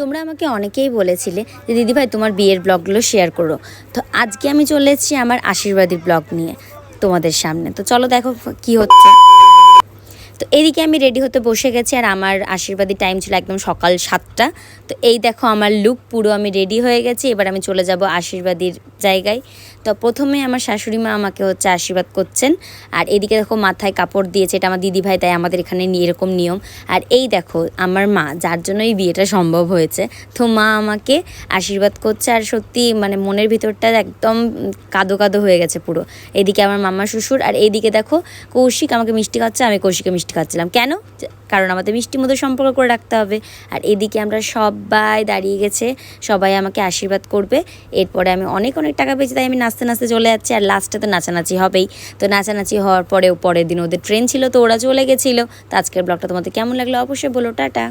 তোমরা আমাকে অনেকেই বলেছিলে যে দিদিভাই তোমার বিয়ের ব্লগগুলো শেয়ার করো। তো আজকে আমি চলে এসেছি আমার আশীর্বাদীর ব্লগ নিয়ে তোমাদের সামনে। তো চলো দেখো কি হচ্ছে। তো এদিকে আমি রেডি হতে বসে গেছি, আর আমার আশীর্বাদী টাইম ছিল একদম সকাল 7টা। তো এই দেখো আমার লুক পুরো আমি রেডি হয়ে গেছি। এবার আমি চলে যাব আশীর্বাদীর জায়গায়। তো প্রথমে আমার শাশুড়ি মা আমাকে আশীর্বাদ করছেন, আর এদিকে দেখো মাথায় কাপড় দিয়েছে, এটা আমার দিদিভাই, তাই আমাদের এখানে এরকম নিয়ম। আর এই দেখো আমার মা, যার জন্য এই বিয়েটা সম্ভব হয়েছে। তো মা আমাকে আশীর্বাদ করছে, আর সত্যি মানে মনের ভিতরটা একদম কাদো কাদো হয়ে গেছে পুরো। এদিকে আমার মামা শ্বশুর, আর এইদিকে দেখো কৌশিক আমাকে মিষ্টি খাচ্ছে, আমি কৌশিকে মিষ্টি খাচ্ছিলাম। কেন? কারণ আমাদের মিষ্টি মতো সম্পর্ক করে রাখতে হবে। আর এদিকে আমরা সবাই দাঁড়িয়ে গেছে, সবাই আমাকে আশীর্বাদ করবে। এরপরে আমি অনেক টাকা পেয়েছি, তাই আমি নাচতে নাচতে চলে যাচ্ছি। আর লাস্টে তো নাচানাচি হবেই। তো নাচানাচি হওয়ার পরেও পরের দিন ওদের ট্রেন ছিল, তো ওরা চলে গেছিলো। তো আজকের ব্লগটা তোমাদের কেমন লাগলো অবশ্যই বলো। টাটা।